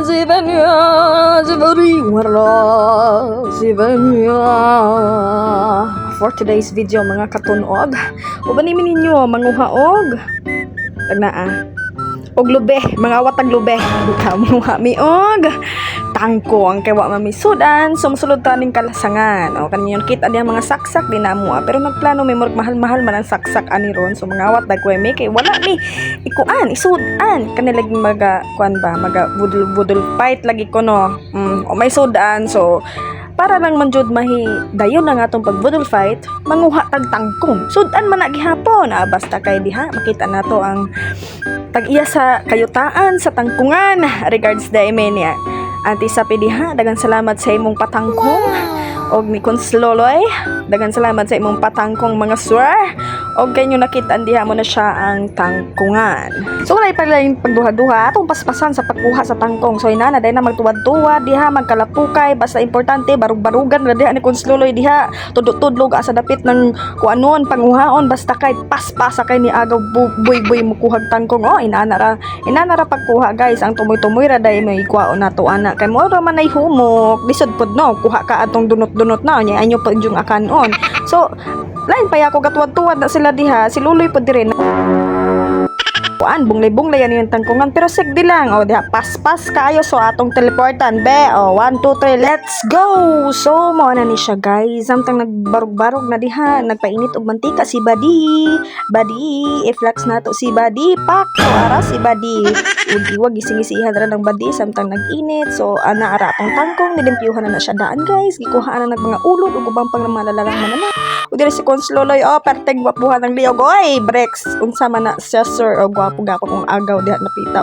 Sibanya, Sibari, wala, Sibanya. For today's video, mga katunog, ubanimin ninyo, manguhaog. Tagnaa. Og lube, mga watag lube. Kamuha miog. Tangko ang kaywa mamisudan, sumusulod taning kalasangan. O kanyon kita diha mga saksak din namo. Pero nagplano may murag mahal-mahal man ang saksak ani ron. So mga wat dagweme kay wala ni ikuan, isudan. Kanilag maga kuan ba, maga budul-budul fight lagi ko no. O may sudan. So para lang man jud mahi dayon na nga atong pagbudol fight, manguha tag tangkong. Sudan man na gihapon. Basta kay diha makita nato ang tag-iya sa kayutaan sa tangkungan. Regards the Emenia. Ati sa pidiha, dagan salamat sa imong patangkong. Og ni Konsloloy, dagan salamat sa imong patangkong mga sir. Og kanyo nakita diha mo na siya ang tangkungan. So walay pala yung pagduha-duha atong paspasan sa pagkuha sa tangkong. So inana dahil na magtuwad-tuwad diha, magkalapukay, basta importante barug-barugan na diha ni Konsloloy diha. Tudlo-tudlog sa dapit ng kuanon panguhaon, basta kay paspasa kay ni agaw buy-buy mo kuhag tangkong. Inana ra pagkuha guys, ang tumoy-tumoy ra dai may kuaon nato ana. Kay mo ra man ay humok, lisod pod no, kuha ka atong dunot-dunot na nya anyo pa yung akanon. So lain pa ako gatuwad-tuwad na sila diha, si Luloy pod dire kuan bunglay-bunglay yan yung tangkungan, pero sigdi lang diha paspas kayo. So atong teleportan be 1, 2, 3 let's go. So mo na ni siya guys, samtang nagbarog-barog na diha, nagpainit og mantika si Badi i-flex nato si Badi pak so ara si Badi wag gising-isihan ra ng Badi samtang nag-init. So ana ara atong tangkong nilimpyuhan na siya daan guys, gikuhaan na mga ulod ug ubang pang malalarang manana. Ug diri si Konsloloy perteng gwapuhan ng liyog Brex unsa man na siya sir o gwapo gako kung agaw diha napita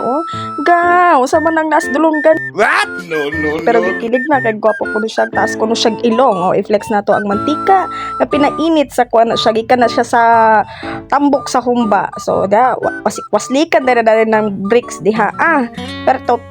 gaw sa man nang nas dulonggan. What? No. Pero gikilig na kay gwapo kuno siya, taas kuno siya ilong i-flex nato ang mantika na pinainit sa kuan na siya, gikan na siya sa tambok sa humba. So da waslikan dere ng bricks diha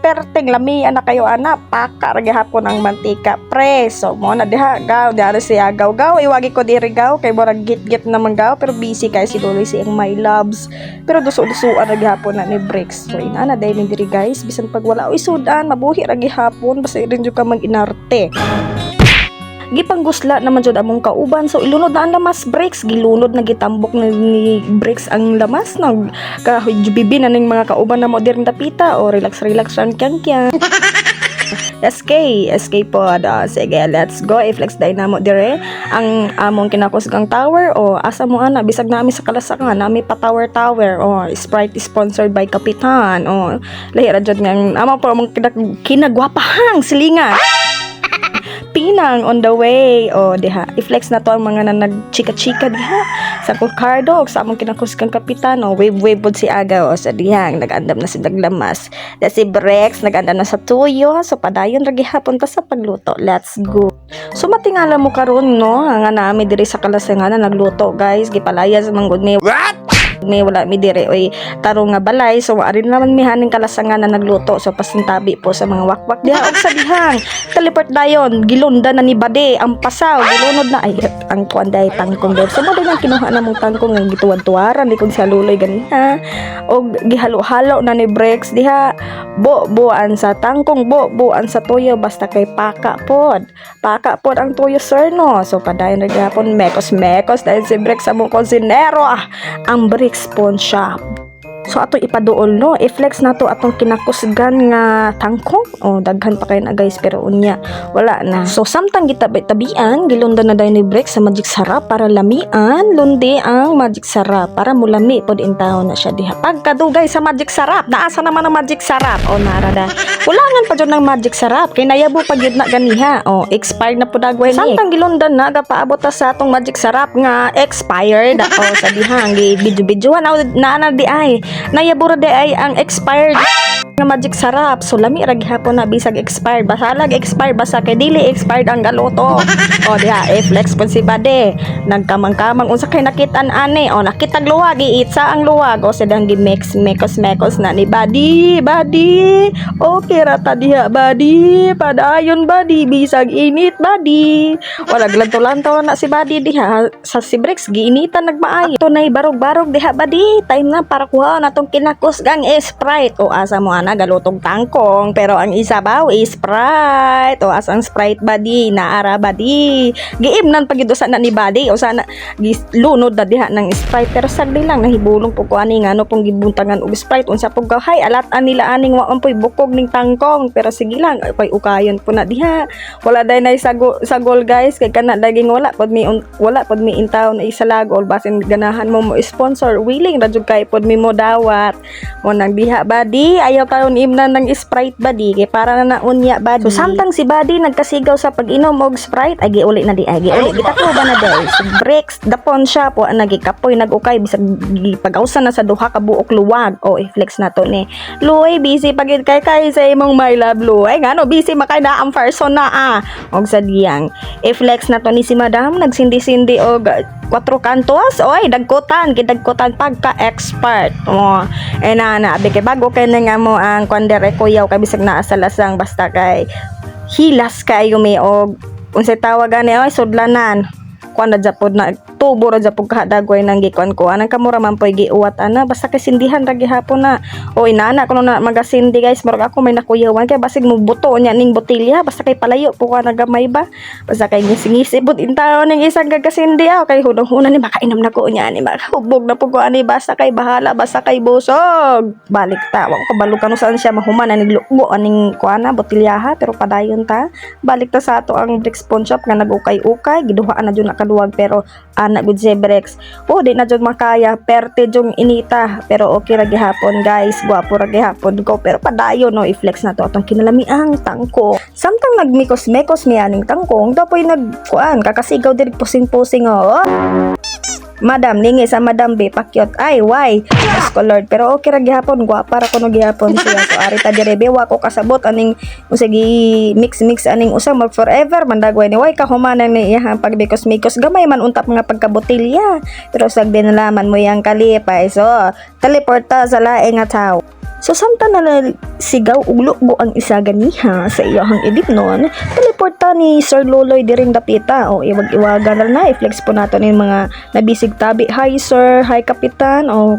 perteng lamian na kayo ana, paka ra gihapon ang mantika pre. So mo na diha gaw diha si agaw iwagi ko diri gaw kay murag git naman gaw, pero busy kay si Luloy si ang my loves, pero duso-dusoan ra gihapon na ni bricks. So inana dai min diri guys, bisan pag wala sudan mabuhi ra gihapon, basta rin jud ka mag-inarte. Gipanggusla naman jud among kauban, so ilunod na ang lamas bricks, gilunod na gitambok ni bricks ang lamas nag kahujubibi na ning mga kauban na modern tapita relax lang kyan. SK pod. Sige, let's go. I-flex dynamo dire ang among kinakusgang tower asa mo ana, bisag nami sa kalasangan nami pa tower Sprite sponsored by Kapitan lahi ra jud nga amo po among kinagwapahang silingan Pinang on the way diha i-flex na to ang mga nagchika-chika diha sa Kulkardo sa among kinakusgang Kapitan wave pod si Agaw sa dihang nag-andam na si Daglamas da si Brex nag-andam na sa tuyo. So padayon ra gihapon ta sa pagluto. Let's go. So matingala mo karon nga nami diri sa kalasangan na nagluto guys, gipalayas manggod ni What? may wala mi dire tarong nga balay. So arin naman mi haning kalasangan na nagluto. So pasintabi po sa mga wakwak diha og sa dihang teleport dayon gilunda na ni Bade ang pasaw, gilunod na ang kuanday tangkong der. So mo din kinuha na mong tangkong nga gituwad-tuwaran di kung sa Luloy ganiha og gihalo-halo na ni Brex diha buan sa tangkong buan sa toyo, basta kay paka pod ang toyo sir no. So padayon ra gyapon mekos dahil si Brex among konsinero ang Brex Pawn Shop. So ato ipaduol no, i-flex nato atong kinakusgan nga tangkong daghan pa kay na guys, pero unya wala na. So samtang gitabi-tabian gilunda na dayon ni Brex sa magic sarap para lamian lundi ang magic sarap para mulami pod intawon na siya diha. Pagkadugay sa magic sarap, naasa naman ang magic sarap narada kulangan pa jud ng magic sarap kay nayabo pa gyud na ganiha expired na pud agway ni. Samtang gilunda na gapaabot sa atong magic sarap nga expired sa dihang gi-video-videoan na di ay nayabura de ay ang expired nga magic sarap. So lami ra gihapon na bisag expired, basalag expired basta kay dili expired ang galuto diha i-flex pud si Bade nagkamang-kamang unsa kay nakitaan ani nakitag luwag iitsa ang luwag sedang gi-mix mekos na ni Badi okay ra ta diha Badi, padayon Badi bisag init Badi wala glanto-lanto na si Badi diha sa si Brex giinitan nagmaayo tunay barog-barog diha Badi, time na para kuha natong kinakusgang Sprite asa mo ana galutong tangkong pero ang isa baw is Sprite o as ang Sprite badi naara badi giimnan pagid sa na ni badi o sana lunod na diha ng Sprite pero sagdi lang nahibulong po ko ani ngano pong gibuntangan og Sprite unsa pong gahay alatan nila aning wa man poy bukog ning tangkong pero sige lang pay ukayon po na diha wala day na sagol guys kay kana daging wala pod mi intaw na isa lagol basin ganahan mo sponsor willing ra jud kay pod mi mo dawat mo nang diha badi ayaw karon imnan ng Sprite badi kay para na naunya badi so samtang si badi nagkasigaw sa pag-inom og Sprite ay giuli na di ay giuli gitato ba na guys breaks dapon siya po nagikapoy nagukay bisag gipagawsan na sa duha ka buok luwag o i-flex na to ni Luoy busy pagid kay sa imong my love Luoy ngano busy makay na ang person na og sa diyang i-flex na to ni si madam nagsindi-sindi og 4 kantos oy dagkutan pagka-expert na abi kay bago kay na nga mo ang kwandere kuyaw kay bisag naa sa lasang basta kay hilas kayo may og unsay tawagan ni oy sudlanan kuan na japod na tubo ra japod kahadagway nang gikuan ko anang kamura man poy giuwat ana basta kay sindihan ra gihapon na oy nana kuno na magasindi guys murag ako may nakuyawan kay basig mo buto nya ning botilya basta kay palayo po ka nagamay ba basta kay ngisi-ngisi bud intaw ning isang gagasindi kay hunong-hunan ni makainom na ko nya ni makahubog na po ko ani basta kay bahala basta kay busog balik ta wa ko kabalo kanu saan siya mahuman ani lugo aning kuana botilyaha pero padayon ta balik ta sa ato ang brick pawn shop nga nagukay-ukay giduhaan na jud nakaduwag pero anak gud Zebrex di na jud makaya perte jung inita pero okay ra gihapon guys gwapo ra gihapon ko pero padayon no i-flex na to atong kinalamiang tangko samtang nagmikos-mekos mi aning tangkong dapoy nagkuan kakasigaw diri pusing-pusing Madam lingi sa Madam B pakyot ay why colored pero okay ra gihapon gwapa ra kuno gihapon siya so ari ta dire bewa ko kasabot aning usagi mix aning usa mag forever mandagway ni why ka humanan ni iya pagbikos mikos gamay man untap nga pagkabotilya pero sagdi nalaman mo yang kalipay so teleporta sa laing nga tao so samtang na sigaw ug lugo ang isa ganiha sa iyahang edit noon teleporta ni Sir Loloy diring dapita o iwag-iwagan na i-flex po nato ni mga nabisig tabi hi sir hi kapitan o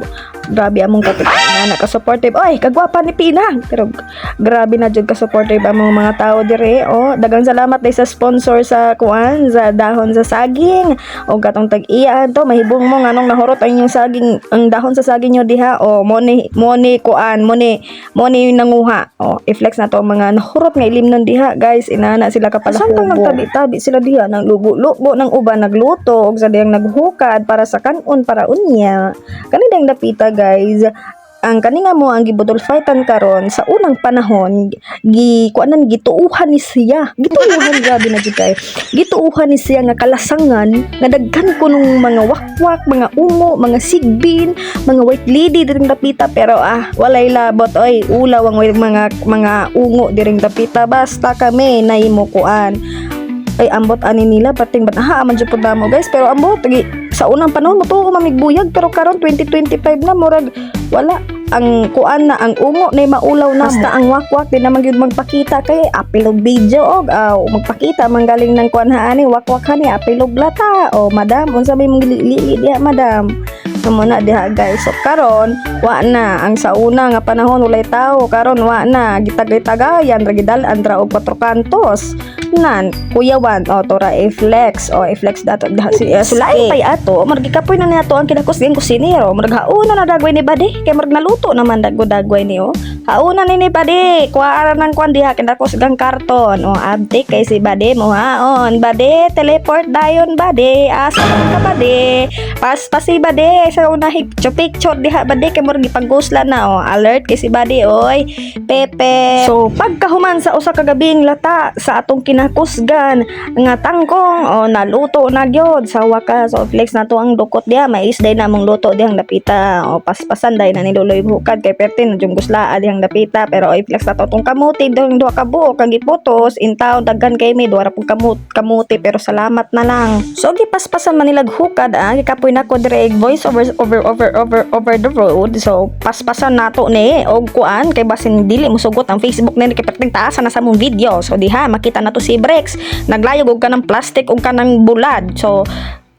grabe among kapitan na ka-supportive oy kagwapa ni Pinang pero grabe na jud ka-supportive among mga tao dire dagang salamat day sa sponsor sa kuan sa dahon sa saging o katong tag-iya to mahibong mo nganong nahurot ang inyong saging ang dahon sa saging nyo diha money kuan money nanguha i-flex na to mga nahurot nga ilimnon diha guys inana sila kapala samtang nagtabi-tabi sila diha nang lubo-lubo ng uban nagluto og sa diyang naghukad para sa kanon para unya kani dang dapita guys ang kaninga mo ang gibudol fightan karon sa unang panahon gituuhan ni siya grabe na jud kay gituuhan ni siya nga kalasangan nga daghan ko nung mga wakwak mga umo mga sigbin mga white lady diring dapita pero walay labot oy ulaw ang mga ungo diring dapita basta kami nahimo kuan ay ambot ani nila pating man jud pud mo guys pero ambot sa unang panahon mo to mamigbuyag pero karon 2025 na murag wala ang kuan na ang ungo na maulaw na basta ang wakwak di naman gyud magpakita kay apilog video og magpakita manggaling ng kuan haani wakwak hani apilog lata madam unsa may mong lili diha madam muna diha guys so karon wa na ang sa una nga panahon walay tao karon wa na gitagay-tagayan ra gidal-an ra og 4 kantos nan kuyawan tora i-flex i-flex dato sulay pay ato margi kapoy na nato ang kinakos ging kusinero marg hauna na dagway ni bade kay marg naluto naman dagway ni hauna ni bade kuara nang kuan diha kinakos gang karton abte kay si bade mo haon bade teleport dayon bade asa ka bade pas-pasi bade sa unahi picture diha bade kay murag gipagusla na alert kay si bade oy pepe so pagkahuman sa usa ka gabing lata sa atong kinakusgan nga tangkong naluto na gyud sa wakas flex na to ang dukot diha may isday na mong luto dihang dapita paspasan day na ni Loloy hukad kay pertin jung gusla dihang dapita pero i-flex na to tong kamuti dihang duha ka buok kang giputos intaw daghan kay may duha ra pug kamuti pero salamat na lang so gipaspasan man nilag hukad gikapoy nako dire voice over the road so paspasan nato ni og kuan kay basin dili mo sugot ang Facebook ni kay perting taas na sa mong video so diha makita nato si Brex naglayog og kanang plastic og kanang bulad so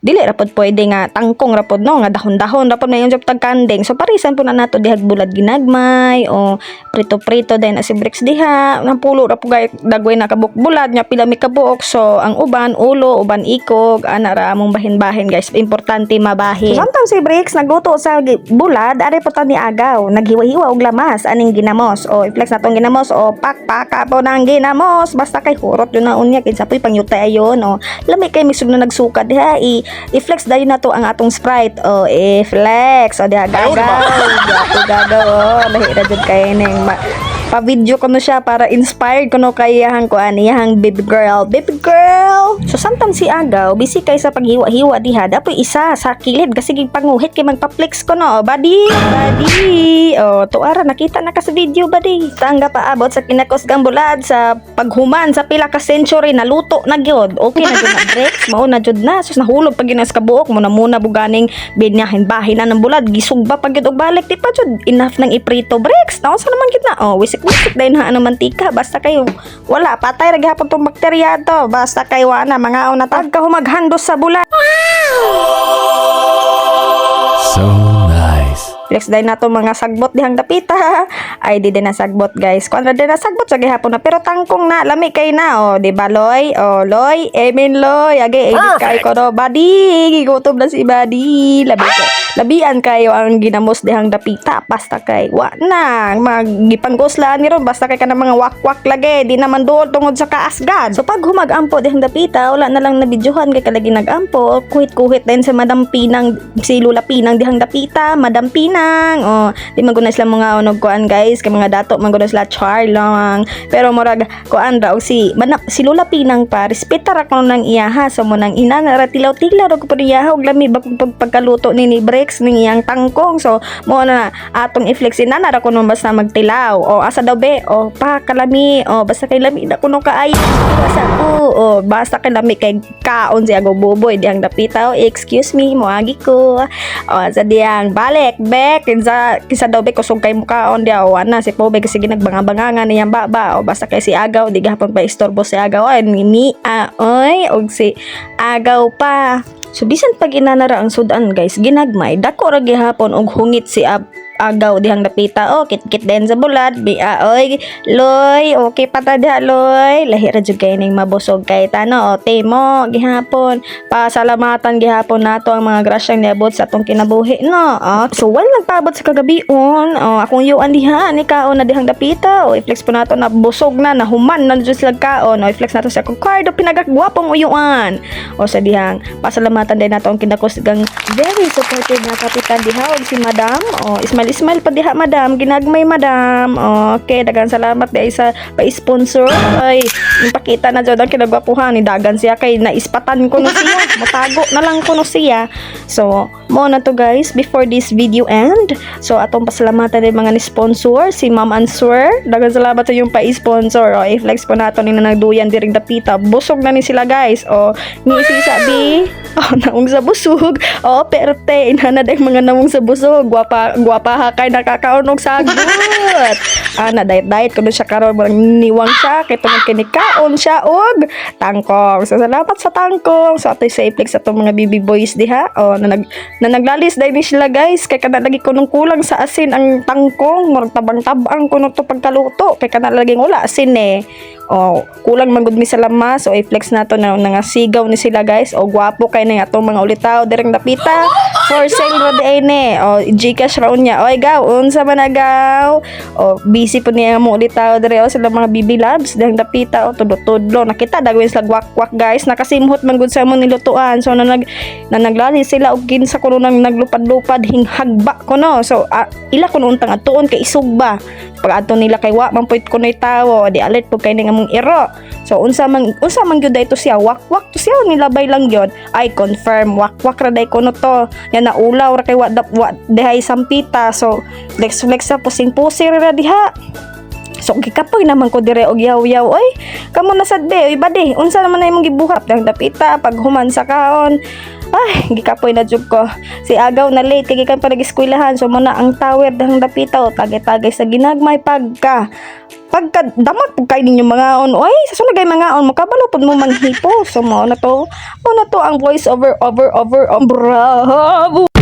dili rapod pwede nga tangkong rapod no nga dahon-dahon rapod na yung job tagkanding. So parisan po na nato dihag bulad ginagmay o prito-prito din na si Bricks diha nga pulo rapod dagway na kabuk bulad nya pila mi kabuok. So ang uban ulo, uban ikog, ana ra among bahin-bahin guys. Importante mabahin. So, samtang si Bricks nagluto sa bulad, ari po ta ni agaw naghiwa-hiwa og lamas aning ginamos. O i-flex natong ginamos o pakpaka po ng ginamos basta kay hurot yun na unya kinsa po'y pangyutay ayon o lami kay misug na nagsuka diha i-flex dayon nato ang atong Sprite o i-flex o diha gagaw o lahira jud kay ning pa-video ko no siya para inspired ko no kay iyahang kuan iyahang baby girl. So samtang si agaw busy kay sa paghiwa-hiwa diha dapoy isa sa kilid kasi panguhit kay magpa-flex ko no. Badi o tuara nakita na ka sa video badi tangga paabot sa kinakusgang bulad sa paghuman sa pila ka century naluto na gyud. Okay na gyud na Bricks mao na jud na sus nahulog pag ginas kabuok mo na muna buganing binyahin bahin na ng bulad gisugba pag gyud og balik di pa jud enough nang iprito Bricks naon sa naman gid na oh wisik dahil na mantika basta kayo wala patay ra gihapon tong bakterya to basta kayo na mga una tagka humaghandos sa bulad. So nice. Flex dahil na to mga sagbot dihang dapita ay di din na sagbot guys kung din na sagbot sa gihapon na pero tangkong na lami kay na o di ba Loy o Loy Loy agi edit kay ko no badi gigutom na si badi labian kayo ang ginamos dihang dapita basta kay wa na magipanggoslaan ni ron basta kay kana mga wakwak lagi di naman duol tungod sa kaasgad. So pag humagampo dihang dapita wala na lang nabidyohan kay kalagi nagampo kuhit din sa Madam Pinang si Lula Pinang dihang dapita Madam Pinang o di man guna sila mga unog kuan guys kay mga dato man guna sila char lang pero murag kuan raw si Lula Pinang pa respeta ra ko nang iyaha so mo nang ina ra tilaw-tilaw ra ko pa iyaha og lami pagkaluto ni Bricks ning iyang tangkong so mo na atong i-flex na ra ko no basta magtilaw o asa daw be o pa kalami o basta kay lami da kuno kaayo basta o basta kay lami kay kaon siya go buboy dihang dapita o excuse me moagi ko o sa diyang balik kinsa daw be kusog kay mukaon dia o ana si Pobe kasi ginagbanga-bangangan niyang baba o basta kay si agaw di gahapon pa istorbo si agaw ay ni oy og si agaw pa. So bisan pag inanara ang sudan guys ginagmay dako ra gihapon og hungit si agaw dihang dapita o kit-kit din sa bulad oy Loy okay pata diha Loy lahi ra jud kay ning mabusog kay tano o temo gihapon pasalamatan gihapon nato ang mga grasyang niabot sa atong kinabuhi no so wala nagpaabot sa kagabion akong yuan diha ni kaon na dihang dapita o i-flex po nato na busog na nahuman na jud sila kaon o i-flex nato sa akong card pinagagwapong uyuan o sa dihang pasalamatan din nato ang kinakusgang very supportive na kapitan diha og si Madam o Ismail pa diha Madam ginagmay Madam okay dagan salamat di sa pa-sponsor ay ipakita na jud ang kinagwapuhan ni dagan siya kay naispatan ko no siya matago na lang ko no siya so mo na to guys before this video end so atong pasalamatan din mga ni sponsor si Ma'am Answer dagan salamat sa yung pa-sponsor o i-flex po nato ni nagduyan diring dapita busog na ni sila guys ni si sabi naong sa busog perte inana day mga namong sa busog gwapa kay nakakaunog sagot ana diet kuno siya karon niwang siya kay tungod kay nikaon siya og tangkong so salamat sa tangkong so atoy sa i-flex sa atong mga baby boys diha na naglalis dahil ni sila guys kay kana lagi kunong kulang sa asin ang tangkong murag tabang-tabang kuno to pagkaluto kay kana laging wala asin kulang man gud mi sa lamas so i-flex nato na sigaw ni sila guys gwapo kay na atong mga ulitaw direng dapita for sale ra di Gcash ra unya oy gaw unsa man agaw busy po niya mo ulitaw dire sila mga bibi labs direng dapita tudlo nakita dagwin sila gwak guys nakasimhot man gud sa mo nilutuan so naglali sila og kinsa kuno nang naglupad-lupad hinghagba kuno so ila kuno untang atuon kay isugba pag ato nila kay wa man poit kunoy tawo di alert po kay ning among iro so unsa man gyud dayto siya wak to siya nilabay lang gyud ay confirm wak ra day kuno to yan na ulaw ra kay wa dihay sampita so flex sa pusing-pusing ra diha so gikapoy naman ko dire og yaw-yaw oy kamo na sad be oy bade unsa naman na imong gibuhat ang dapita pag human sa kaon ay gikapoy na jud ko si agaw na late kay gikan pa nag-eskwelahan so mo na ang tower dang dapita tagay-tagay sa ginagmay pagkadamat po kayo ninyo mga on, oy, sa sunod kay mga on, makabalo po mo manghipo. So, mo na to ang voice over, bravo.